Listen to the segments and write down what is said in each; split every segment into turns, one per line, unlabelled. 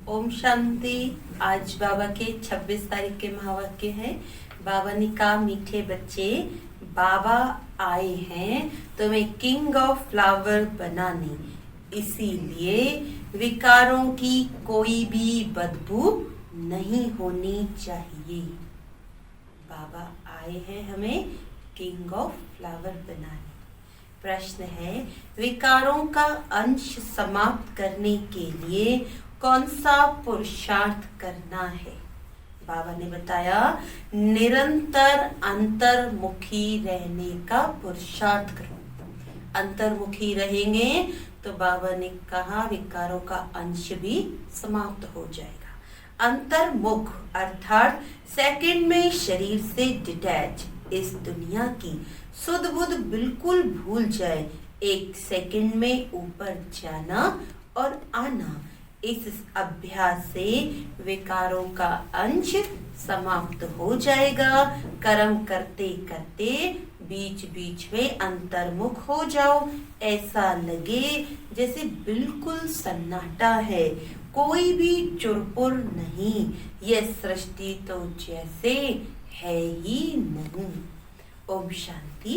ओम शांति। आज बाबा के 26 तारीख के महावाक्य है। बाबा ने कहा, मीठे बच्चे, बाबा आए हैं तुम्हें किंग ऑफ फ्लावर बनाने, इसीलिए विकारों की कोई भी बदबू नहीं होनी चाहिए। बाबा आए हैं हमें किंग ऑफ फ्लावर बनाने। प्रश्न है, विकारों का अंश समाप्त करने के लिए कौन सा पुरुषार्थ करना है? बाबा ने बताया, निरंतर अंतर्मुखी रहने का पुरुषार्थ करो। अंतर्मुखी रहेंगे तो बाबा ने कहा विकारों का अंश भी समाप्त हो जाएगा। अंतर्मुख अर्थात सेकंड में शरीर से डिटैच, इस दुनिया की सुध बुध बिल्कुल भूल जाए, एक सेकंड में ऊपर जाना और आना। इस अभ्यास से विकारों का अंश समाप्त हो जाएगा। कर्म करते करते बीच बीच में अंतर्मुख हो जाओ, ऐसा लगे जैसे बिल्कुल सन्नाटा है, कोई भी चुरपुर नहीं, यह सृष्टि तो जैसे है ही नहीं। ओम शांति।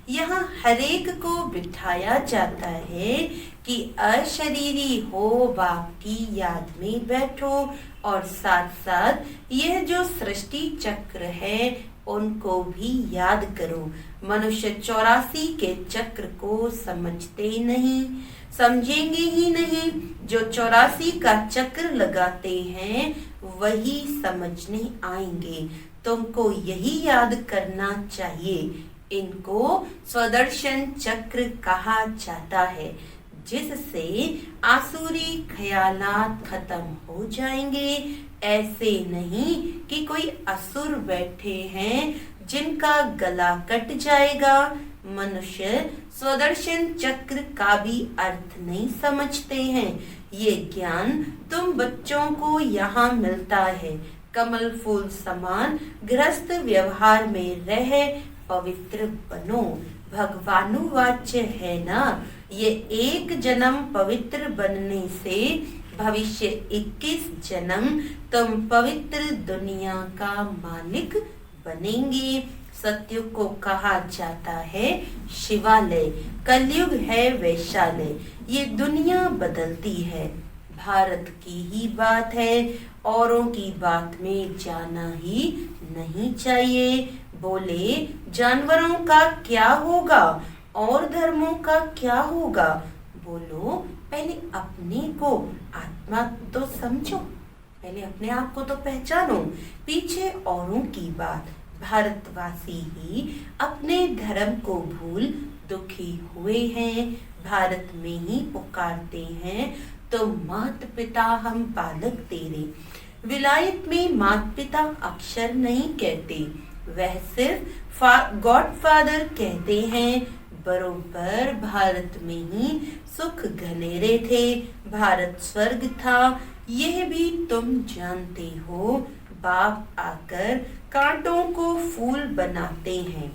यहाँ हरेक को बिठाया जाता है कि अशरीरी हो, बाप की याद में बैठो और साथ साथ यह जो सृष्टि चक्र है उनको भी याद करो। मनुष्य 84 के चक्र को समझते नहीं, समझेंगे ही नहीं। जो 84 का चक्र लगाते हैं वही समझने आएंगे। तुमको यही याद करना चाहिए। इनको स्वदर्शन चक्र कहा जाता है, जिससे आसुरी ख्यालात खत्म हो जाएंगे। ऐसे नहीं कि कोई असुर बैठे हैं जिनका गला कट जाएगा। मनुष्य स्वदर्शन चक्र का भी अर्थ नहीं समझते हैं। ये ज्ञान तुम बच्चों को यहाँ मिलता है। कमल फूल समान गृहस्थ व्यवहार में रह पवित्र बनो। भगवानुवाच्य है ना, ये एक जन्म पवित्र बनने से भविष्य 21 जन्म तुम पवित्र दुनिया का मालिक बनेंगे। सत्युग को कहा जाता है शिवालय, कलयुग है वैशालय। ये दुनिया बदलती है, भारत की ही बात है, औरों की बात में जाना ही नहीं चाहिए। बोले, जानवरों का क्या होगा और धर्मों का क्या होगा? बोलो, पहले अपने को आत्मा तो समझो, पहले अपने आप को तो पहचानो, पीछे औरों की बात। भारतवासी ही अपने धर्म को भूल दुखी हुए हैं, भारत में ही पुकारते हैं तो मात पिता हम बालक तेरे। विलायत में मात पिता अक्षर नहीं कहते, वह सिर्फ गॉड फादर कहते हैं। बरोबर भारत में ही सुख घनेरे थे, भारत स्वर्ग था, यह भी तुम जानते हो। बाप आकर कांटों को फूल बनाते हैं,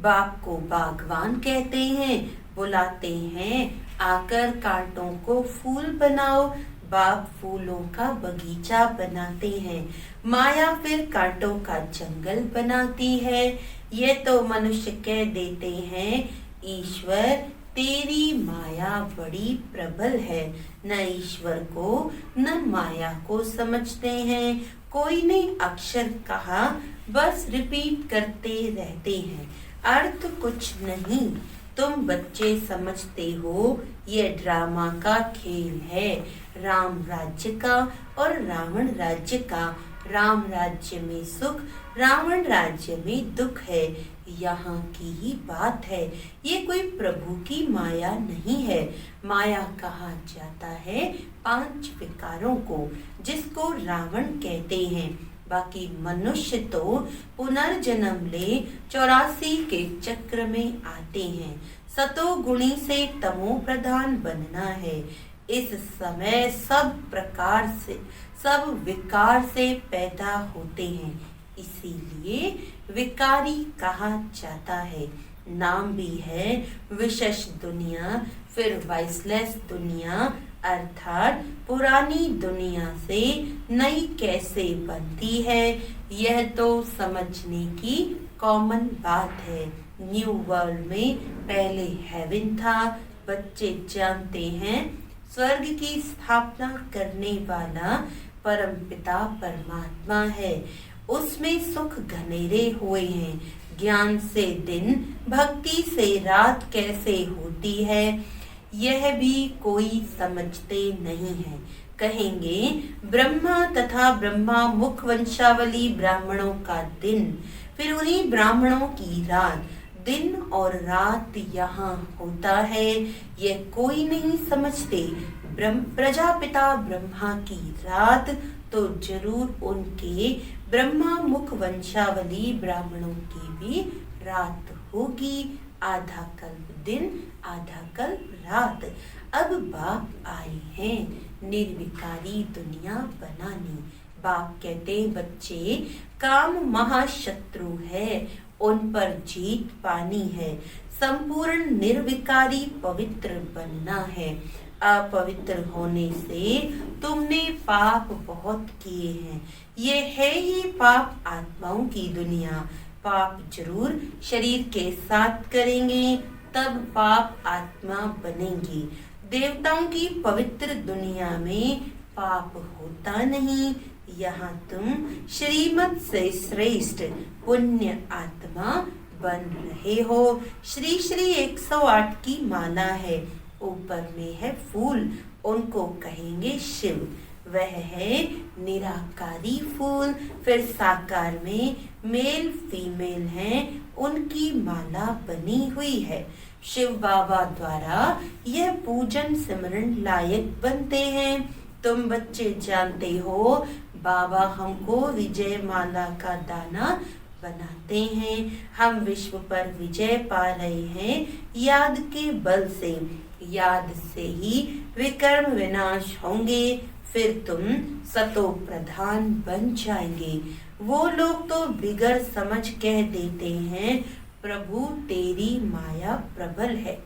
बाप को बागवान कहते हैं, बुलाते हैं आकर कांटों को फूल बनाओ। बाप फूलों का बगीचा बनाते हैं, माया फिर कांटों का जंगल बनाती है। ये तो मनुष्य कह देते हैं, ईश्वर तेरी माया बड़ी प्रबल है। न ईश्वर को न माया को समझते हैं। कोई ने अक्षर कहा, बस रिपीट करते रहते हैं, अर्थ कुछ नहीं। तुम बच्चे समझते हो ये ड्रामा का खेल है, राम राज्य का और रावण राज्य का। राम राज्य में सुख, रावण राज्य में दुख है, यहाँ की ही बात है। ये कोई प्रभु की माया नहीं है। माया कहा जाता है 5 विकारों को, जिसको रावण कहते हैं। बाकी मनुष्य तो पुनर्जन्म ले 84 के चक्र में आते हैं। सतो गुणी से तमो प्रधान बनना है। इस समय सब प्रकार से, सब विकार से पैदा होते हैं, इसीलिए विकारी कहा जाता है। नाम भी है विशेष दुनिया, फिर वाइसलेस दुनिया, अर्थात पुरानी दुनिया से नई कैसे बनती है, यह तो समझने की कॉमन बात है। न्यू वर्ल्ड में पहले हेवन था। बच्चे जानते हैं स्वर्ग की स्थापना करने वाला परमपिता परमात्मा है। उसमें सुख घनेरे हुए हैं। ज्ञान से दिन, भक्ति से रात कैसे होती है, यह भी कोई समझते नहीं है। कहेंगे ब्रह्मा तथा ब्रह्मा मुख वंशावली ब्राह्मणों का दिन, फिर उन्हीं ब्राह्मणों की रात। दिन और रात यहाँ होता है, यह कोई नहीं समझते। प्रजापिता ब्रह्मा की रात तो जरूर उनके ब्रह्मा मुख वंशावली ब्राह्मणों की भी रात होगी। आधा कल्प दिन, आधा कल्प रात। अब बाप आए हैं निर्विकारी दुनिया बनाने। बाप कहते बच्चे, काम महाशत्रु है, उन पर जीत पानी है। संपूर्ण निर्विकारी पवित्र बनना है। अपवित्र होने से तुमने पाप बहुत किए हैं। ये है ही पाप आत्माओं की दुनिया। पाप जरूर शरीर के साथ करेंगे, तब पाप आत्मा बनेंगी। देवताओं की पवित्र दुनिया में पाप होता नहीं। यहाँ तुम श्रीमत से श्रेष्ठ पुण्य आत्मा बन रहे हो। श्री श्री 108 की माला है, ऊपर में है फूल, उनको कहेंगे शिव। वह है निराकारी फूल। फिर साकार में मेल फीमेल हैं, उनकी माला बनी हुई है। शिव बाबा द्वारा यह पूजन सिमरन लायक बनते हैं। तुम बच्चे जानते हो बाबा हमको विजय माला का दाना बनाते हैं। हम विश्व पर विजय पा रहे हैं याद के बल से। याद से ही विकर्म विनाश होंगे, फिर तुम सतो प्रधान बन जाएंगे। वो लोग तो बिगड़ समझ कह देते हैं प्रभु तेरी माया प्रबल है।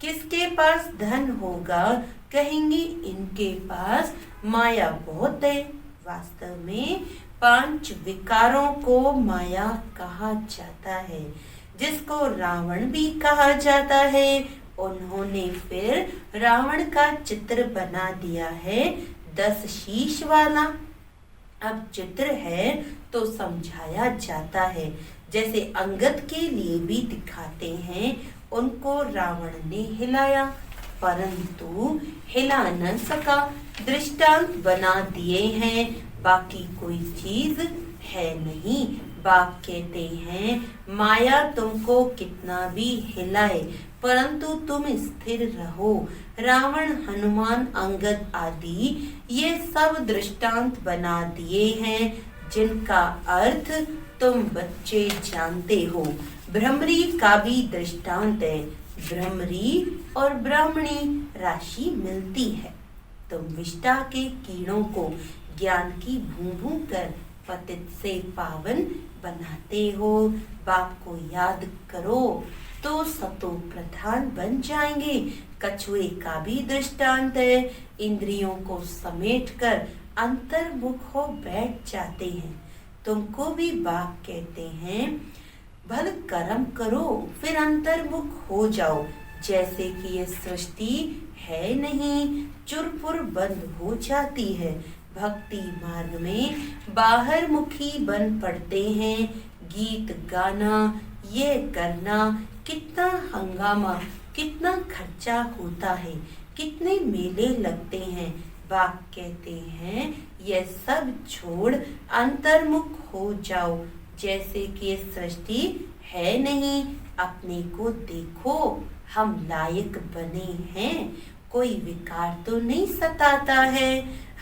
किसके पास धन होगा, कहेंगे इनके पास माया बहुत है। वास्तव में 5 विकारों को माया कहा जाता है, जिसको रावण भी कहा जाता है। उन्होंने फिर रावण का चित्र बना दिया है 10 शीश वाला। अब चित्र है तो समझाया जाता है, जैसे अंगद के लिए भी दिखाते हैं। उनको रावण ने हिलाया, परंतु हिला न सका। दृष्टांत बना दिए हैं, बाकी कोई चीज है नहीं। बाप कहते हैं माया तुमको कितना भी हिलाए, परंतु तुम स्थिर रहो। रावण, हनुमान, अंगद आदि ये सब दृष्टांत बना दिए हैं, जिनका अर्थ तुम बच्चे जानते हो। भ्रमरी का भी दृष्टांत है। भ्रमरी और ब्राह्मणी राशि मिलती है। तुम विष्टा के कीड़ों को ज्ञान की भूं कर पतित से पावन बनाते हो। बाप को याद करो तो सतो प्रधान बन जाएंगे। कछुए का भी दृष्टांत है। इंद्रियों को समेटकर अंतर्मुख हो बैठ जाते हैं। तुमको भी बाप कहते हैं भल कर्म करो फिर अंतर्मुख हो जाओ। जैसे कि ये सृष्टि है नहीं, चुरपुर बंद हो जाती है। भक्ति मार्ग में बाहर मुखी बन पड़ते हैं। गीत गाना, ये करना, कितना हंगामा, कितना खर्चा होता है, कितने मेले लगते हैं। बाप कहते हैं यह सब छोड़ अंतर्मुख हो जाओ। जैसे कि ये सृष्टि है नहीं, अपने को देखो, हम लायक बने हैं। कोई विकार तो नहीं सताता है।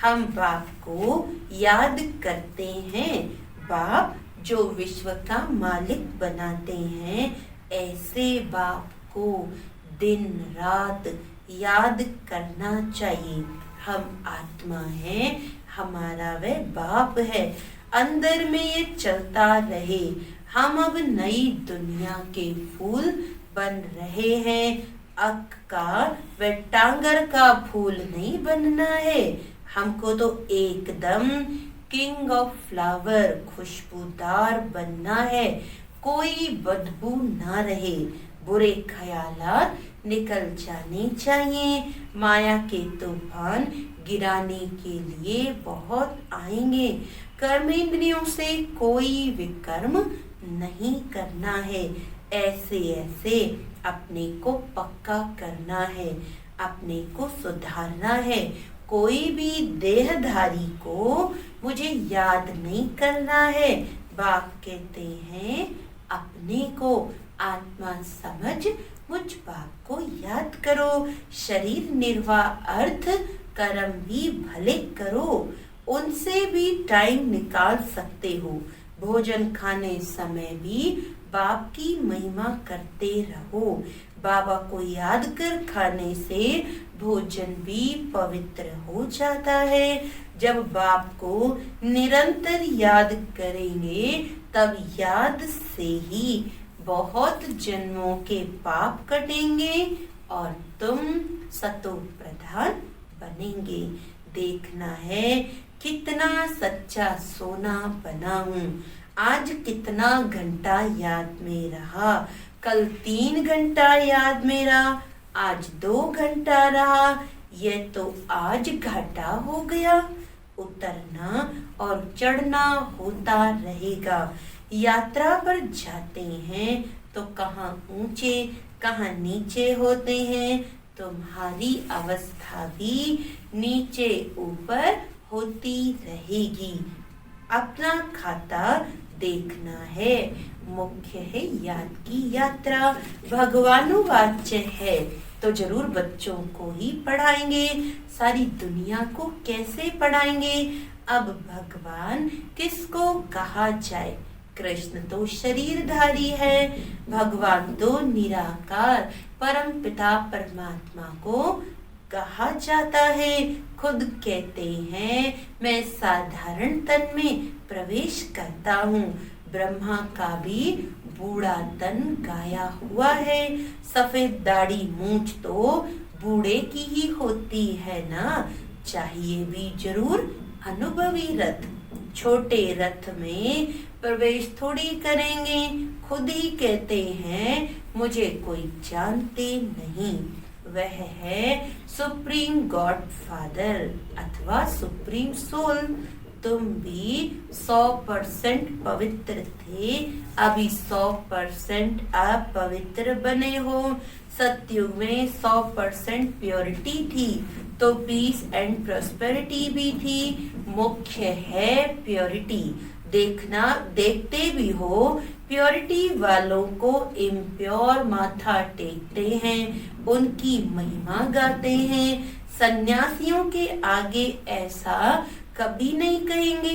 हम बाप को याद करते हैं। बाप जो विश्व का मालिक बनाते हैं, ऐसे बाप को दिन रात याद करना चाहिए। हम आत्मा हैं, हमारा वह बाप है। अंदर में ये चलता रहे। हम अब नई दुनिया के फूल बन रहे हैं। अक का व टांगर का फूल नहीं बनना है, हमको तो एकदम किंग ऑफ फ्लावर खुशबूदार बनना है, कोई बदबू ना रहे, बुरे ख्यालात निकल जाने चाहिए, माया के तूफान गिराने के लिए बहुत आएंगे, कर्मेंद्रियों से कोई विकर्म नहीं करना है, ऐसे ऐसे अपने को पक्का करना है, अपने को सुधारना है, कोई भी देहधारी को मुझे याद नहीं करना है। बाप कहते हैं अपने को आत्मा समझ मुझ बाप को याद करो, शरीर निर्वाह अर्थ कर्म भी भले करो, उनसे भी टाइम निकाल सकते हो, भोजन खाने समय भी बाप की महिमा करते रहो, बाबा को याद कर खाने से भोजन भी पवित्र हो जाता है, जब बाप को निरंतर याद करेंगे तब याद से ही बहुत जन्मों के पाप कटेंगे और तुम सतो प्रधान बनेंगे। देखना है कितना सच्चा सोना बना हूँ, आज कितना घंटा याद में रहा, कल 3 घंटा याद में रहा, आज 2 घंटा रहा, यह तो आज घाटा हो गया, उतरना और चढ़ना होता रहेगा, यात्रा पर जाते हैं तो कहाँ ऊंचे कहाँ नीचे होते हैं, तुम्हारी अवस्था भी नीचे ऊपर होती रहेगी, अपना खाता देखना है, मुख्य है याद की यात्रा, भगवानुवाच्य है तो जरूर बच्चों को ही पढ़ाएंगे, सारी दुनिया को कैसे पढ़ाएंगे, अब भगवान किसको कहा जाए, कृष्ण तो शरीरधारी है, भगवान तो निराकार परम पिता परमात्मा को कहा जाता है, खुद कहते हैं मैं साधारण तन में प्रवेश करता हूँ, ब्रह्मा का भी बूढ़ा तन गाया हुआ है, सफेद दाढ़ी मूंछ तो बूढ़े की ही होती है ना, चाहिए भी जरूर अनुभवी रथ, छोटे रथ में प्रवेश थोड़ी करेंगे, खुद ही कहते हैं मुझे कोई जानते नहीं, वह है सुप्रीम गॉड फादर अथवा सुप्रीम सोल, तुम भी 100% पवित्र थे, अभी 100% अपवित्र बने हो, सतयुग में 100% प्योरिटी थी तो पीस एंड प्रॉस्पेरिटी भी थी, मुख्य है प्योरिटी, देखना देखते भी हो प्योरिटी वालों को इम्प्योर माथा टेकते हैं, उनकी महिमा गाते हैं, सन्यासियों के आगे ऐसा कभी नहीं कहेंगे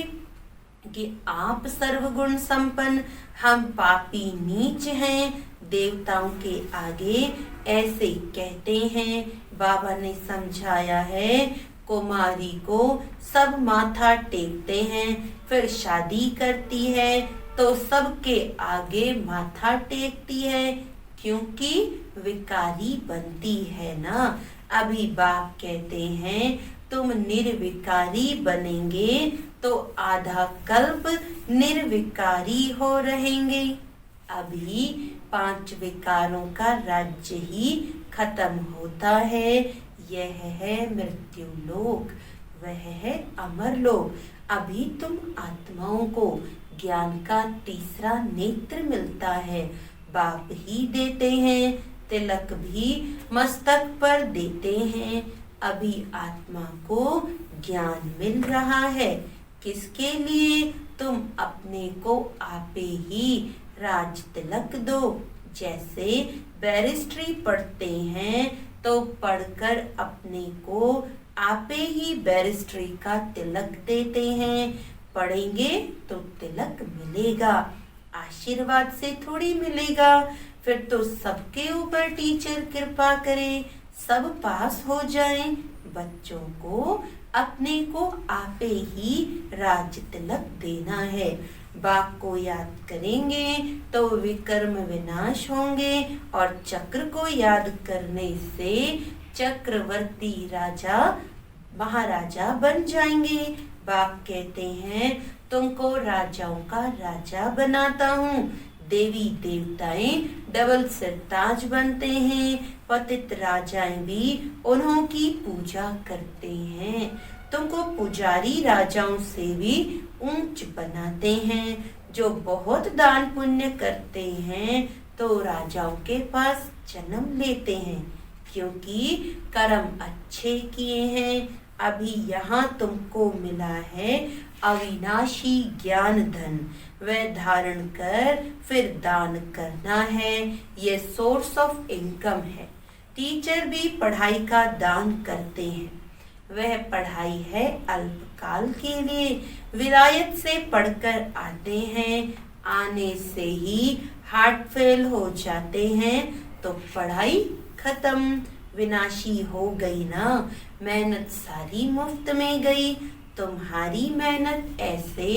कि आप सर्वगुण संपन्न, हम पापी नीच हैं, देवताओं के आगे ऐसे कहते हैं, बाबा ने समझाया है कुमारी को सब माथा टेकते हैं, फिर शादी करती है तो सबके आगे माथा टेकती है, क्योंकि विकारी बनती है ना, अभी बाप कहते हैं तुम निर्विकारी बनेंगे तो आधा कल्प निर्विकारी हो रहेंगे, अभी 5 विकारों का राज्य ही खत्म होता है, यह है मृत्यु लोक, वह है अमर लोक, अभी तुम आत्माओं को ज्ञान का तीसरा नेत्र मिलता है, बाप ही देते हैं, तिलक भी मस्तक पर देते हैं, अभी आत्मा को ज्ञान मिल रहा है, किसके लिए, तुम अपने को आपे ही राज तिलक दो, जैसे बैरिस्ट्री पढ़ते हैं तो पढ़कर अपने को आपे ही बैरिस्ट्री का तिलक देते हैं, पढ़ेंगे तो तिलक मिलेगा, आशीर्वाद से थोड़ी मिलेगा, फिर तो सबके ऊपर टीचर कृपा करे, सब पास हो जाएं, बच्चों को अपने को आपे ही राज तिलक देना है, बाघ को याद करेंगे तो विकर्म विनाश होंगे और चक्र को याद करने से चक्रवर्ती राजा महाराजा बन जाएंगे। बाघ कहते हैं तुमको राजाओं का राजा बनाता हूँ। देवी देवताएं डबल सिरताज बनते हैं। पतित राजाएं भी उन्हों की पूजा करते हैं। तुमको पुजारी राजाओं से भी ऊंच बनाते हैं। जो बहुत दान पुण्य करते हैं तो राजाओं के पास जन्म लेते हैं, क्योंकि कर्म अच्छे किए हैं। अभी यहाँ तुमको मिला है अविनाशी ज्ञान धन, वह धारण कर फिर दान करना है। ये सोर्स ऑफ इनकम है। टीचर भी पढ़ाई का दान करते हैं। वह पढ़ाई है अल्पकाल के लिए। विलायत से पढ़कर आते हैं, आने से ही हार्ट फेल हो जाते हैं तो पढ़ाई खत्म, विनाशी हो गई ना। मेहनत सारी मुफ्त में गई। तुम्हारी मेहनत ऐसे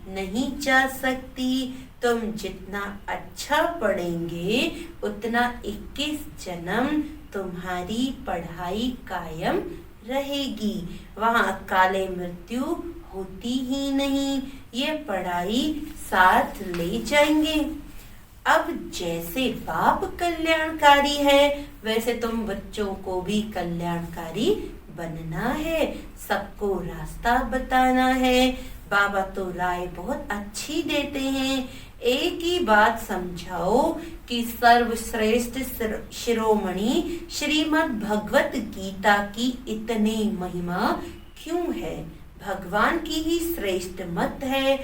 नहीं जा सकती। तुम जितना अच्छा पढ़ेंगे उतना 21 जन्म तुम्हारी पढ़ाई कायम रहेगी। वहाँ काले मृत्यु होती ही नहीं। ये पढ़ाई साथ ले जाएंगे। अब जैसे बाप कल्याणकारी है वैसे तुम बच्चों को भी कल्याणकारी बनना है, सबको रास्ता बताना है। बाबा तो राय बहुत अच्छी देते हैं। एक ही बात समझाओ कि सर्वश्रेष्ठ शिरोमणि श्रीमद् भगवत गीता की इतनी महिमा क्यों है? भगवान की ही श्रेष्ठ मत है।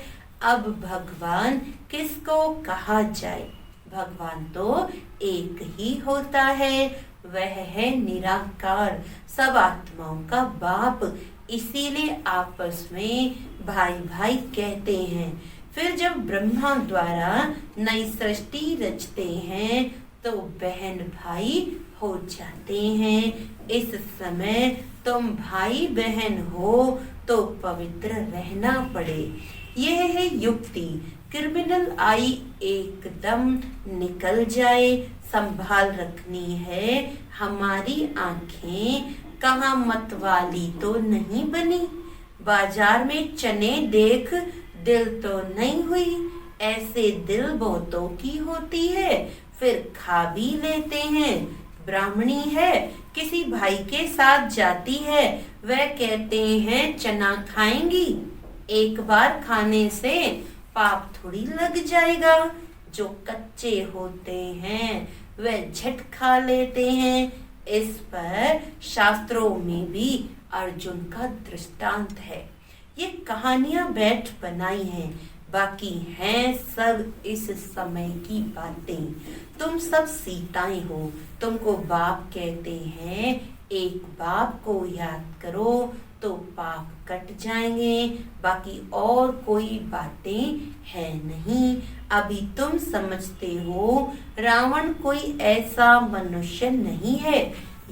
अब भगवान किसको कहा जाए? भगवान तो एक ही होता है, वह है निराकार, सब आत्माओं का बाप। इसीलिए आपस में भाई भाई कहते हैं। फिर जब ब्रह्मा द्वारा नई सृष्टि रचते हैं तो बहन भाई हो जाते हैं। इस समय तुम भाई बहन हो तो पवित्र रहना पड़े। यह है युक्ति। क्रिमिनल आई एकदम निकल जाए, संभाल रखनी है। हमारी आंखें कहाँ मतवाली तो नहीं बनी। बाजार में चने देख दिल तो नहीं हुई। ऐसे दिल बहुतों की होती है, फिर खा भी लेते हैं। ब्राह्मणी है, किसी भाई के साथ जाती है, वह कहते हैं चना खाएंगी। एक बार खाने से पाप थोड़ी लग जाएगा। जो कच्चे होते हैं वह झट खा लेते हैं। इस पर शास्त्रों में भी अर्जुन का दृष्टांत है। ये कहानियां बैठ बनाई हैं, बाकी हैं सब इस समय की बातें। तुम सब सीताएं हो, तुमको बाप कहते हैं। एक बाप को याद करो तो पाप कट जाएंगे। बाकी और कोई बातें है नहीं। अभी तुम समझते हो रावण कोई ऐसा मनुष्य नहीं है।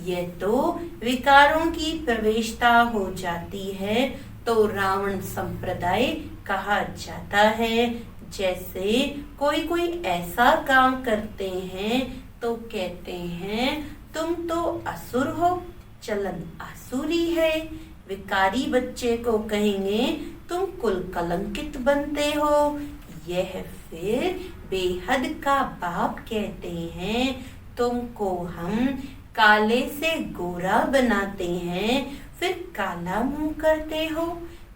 यह तो विकारों की प्रवेशता हो जाती है तो रावण संप्रदाय कहा जाता है। जैसे कोई ऐसा काम करते हैं तो कहते हैं तुम तो असुर हो, चलन आसुरी है। विकारी बच्चे को कहेंगे तुम कुल कलंकित बनते हो। यह फिर बेहद का बाप कहते हैं तुमको हम काले से गोरा बनाते हैं, फिर काला मुंह करते हो।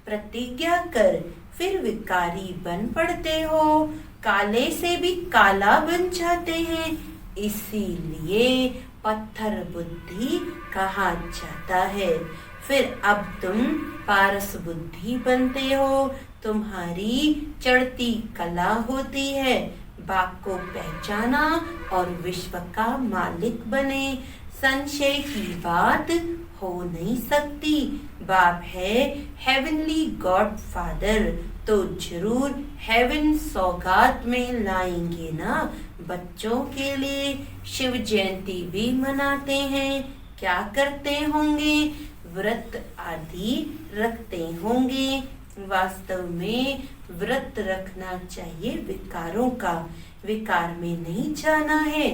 प्रतिज्ञा कर फिर विकारी बन पड़ते हो। काले से भी काला बन जाते हैं, इसीलिए पत्थर बुद्धि कहा जाता है। फिर अब तुम पारस बुद्धि बनते हो। तुम्हारी चढ़ती कला होती है। बाप को पहचाना और विश्व का मालिक बने। संशय की बात हो नहीं सकती। बाप है हेवनली गॉड फादर, तो जरूर हेवन सौगात में लाएंगे ना। बच्चों के लिए शिव जयंती भी मनाते हैं। क्या करते होंगे? व्रत आदि रखते होंगे। वास्तव में व्रत रखना चाहिए विकारों का, विकार में नहीं जाना है।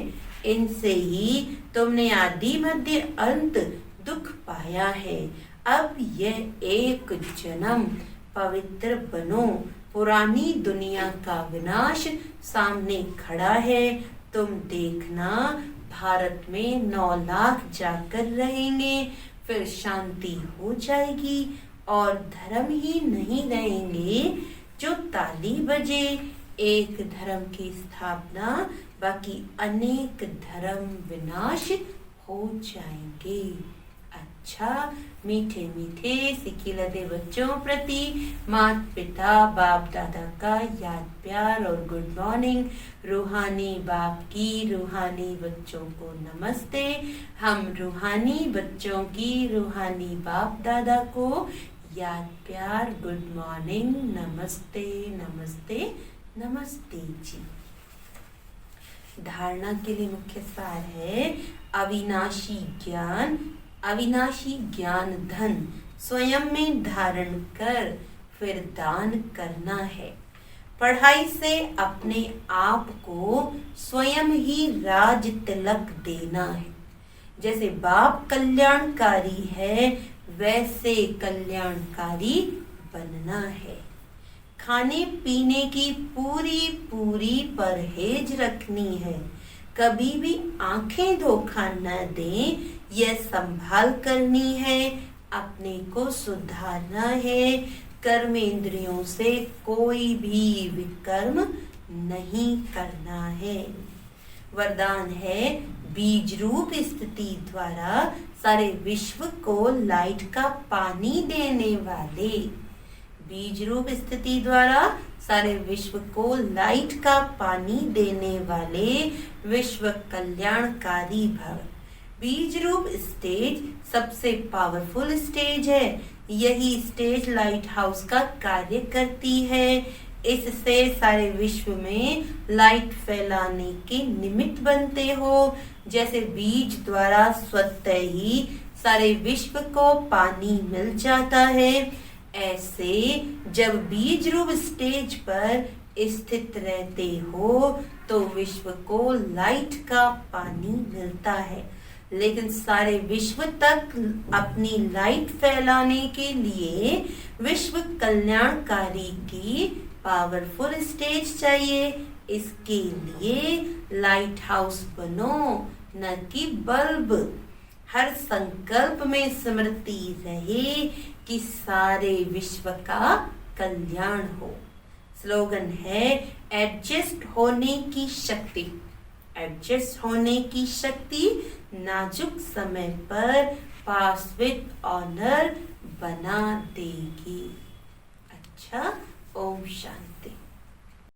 इनसे ही तुमने आदि मध्य अंत दुख पाया है। अब यह एक जन्म पवित्र बनो। पुरानी दुनिया का विनाश सामने खड़ा है। तुम देखना, भारत में 9 लाख जाकर रहेंगे, फिर शांति हो जाएगी और धर्म ही नहीं रहेंगे जो ताली बजे। एक धर्म की स्थापना, बाकी अनेक धर्म विनाश हो जाएंगे। अच्छा, मीठे मीठे सिखिलते बच्चों प्रति माता पिता बाप दादा का याद प्यार और गुड मॉर्निंग। रूहानी बाप की रूहानी बच्चों को नमस्ते। हम रूहानी बच्चों की रूहानी बाप दादा को याद प्यार गुड मॉर्निंग, नमस्ते नमस्ते नमस्ते जी। धारणा के लिए मुख्य सार है अविनाशी ज्ञान। अविनाशी ज्ञान धन स्वयं में धारण कर फिर दान करना है। पढ़ाई से अपने आप को स्वयं ही राज तिलक देना है। जैसे बाप कल्याणकारी है, वैसे कल्याणकारी बनना है। खाने पीने की पूरी पूरी परहेज रखनी है। कभी भी आंखें धोखा न दें, यह संभाल करनी है। अपने को सुधारना है। कर्मेंद्रियों से कोई भी विकर्म नहीं करना है। वरदान है बीज रूप स्थिति द्वारा सारे विश्व को लाइट का पानी देने वाले। बीज रूप स्थिति द्वारा सारे विश्व को लाइट का पानी देने वाले विश्व कल्याणकारी भव। बीज रूप स्टेज सबसे पावरफुल स्टेज है। यही स्टेज लाइट हाउस का कार्य करती है। इससे सारे विश्व में लाइट फैलाने के निमित्त बनते हो। जैसे बीज द्वारा स्वतः ही सारे विश्व को पानी मिल जाता है, ऐसे जब बीज रूप स्टेज पर स्थित रहते हो तो विश्व को लाइट का पानी मिलता है। लेकिन सारे विश्व तक अपनी लाइट फैलाने के लिए विश्व कल्याणकारी की पावरफुल स्टेज चाहिए। इसके लिए लाइट हाउस बनो, न कि बल्ब। हर संकल्प में स्मृति रहे कि सारे विश्व का कल्याण हो। स्लोगन है एडजस्ट होने की शक्ति। एडजस्ट होने की शक्ति नाजुक समय पर पास विद ऑनर बना देगी। अच्छा, ओम शांति।